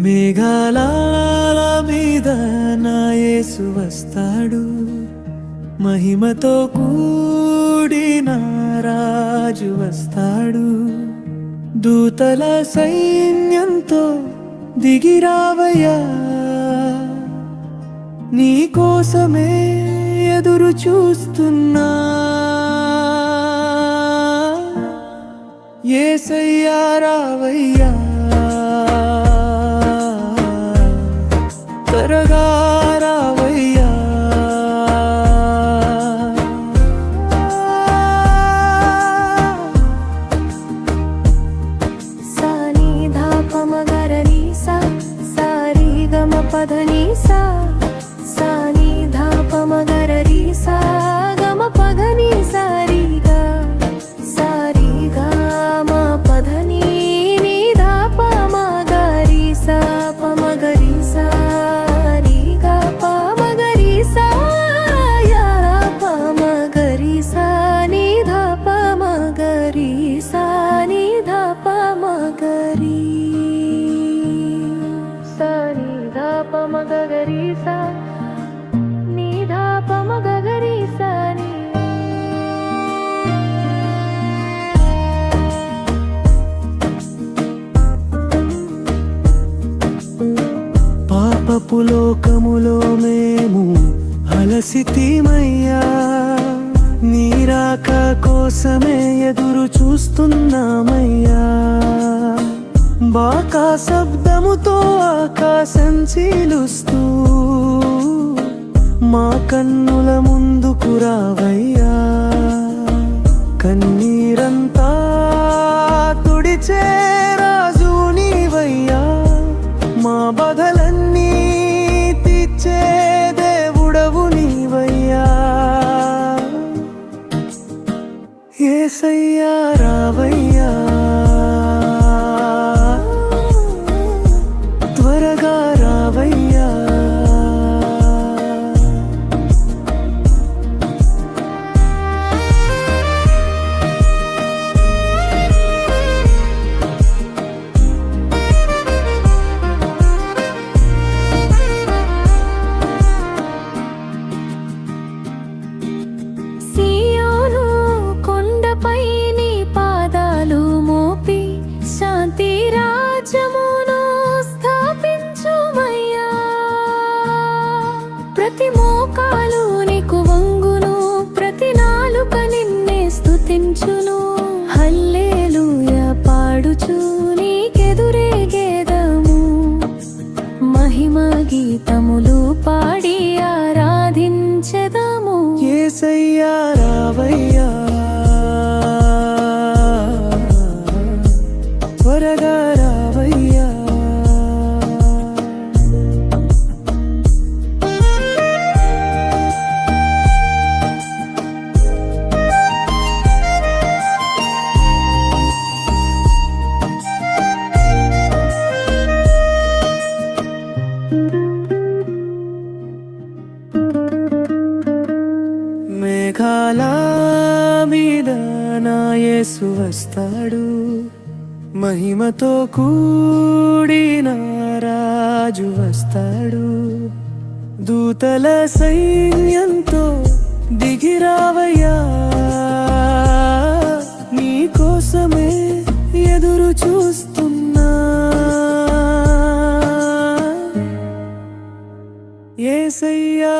మేఘాల మీద నా యేసు వస్తాడు, మహిమతో కూడిన రాజు వస్తాడు. దూతల సైన్యంతో దిగిరావయ్యా, నీ కోసమే ఎదురు చూస్తున్నా. యేసయ్యా రావయ్యా, త్వరగా రావయ్యా. సా నీ ధా ప మ గ ర ని సా, సా రి గ మ ప ధ ని సా, సా ని ధా ప మ గ ర రి సా, గ మ ప ధ ని సా రి గ, సా రి గ మ ప ధ ని, ని ధా ప మ గ రి సా, ప మ గ రి సా, రి గ ప మ గ రి సా, యా ప మ గ రి సా, ని ధా ప మ గ రి సా, ని ధా ప మ గ రి, సా ని ధా ప మ గ గ రి సా, ని ధా ప మ గ గ రి సా ని. పాపపు లోకములో మేము అలసితిమయ్యా, నీ రాక కోసమే ఎదురు చూస్తున్నామయ్యా. బాకా శబ్దముతో ఆకాశం చీలుస్తూ మా కన్నుల ముందుకు రావయ్యా. కన్నీరంతా తుడిచే రాజు నీవయ్యా, మా బాధలన్నీ తీర్చే దేవుడవు నీవయ్యా. యేసయ్యా రావయ్యా, త్వరగా రావయ్యా. సియోను కొండపై నీ పాదాలు మోపి శాంతి రాజ్యమును స్థాపించుమయ్యా. ప్రతి మోకాలు నీకు వంగును, ప్రతి నాలుక నిన్నే స్తుతించును. హల్లెలూయా పాడుచు నీకెదురేగేదము, మహిమ గీతములు పాడి ఆరాధించెదము. యేసయ్యా రావయ్యా, త్వరగా రావయ్యా. మేఘాల మీద నా యేసు వస్తాడు, మహిమతో కూడిన రాజు వస్తాడు. దూతల సైన్యంతో దిగిరావయ్యా, నీ కోసమే ఎదురు చూస్తున్నా. యేసయ్యా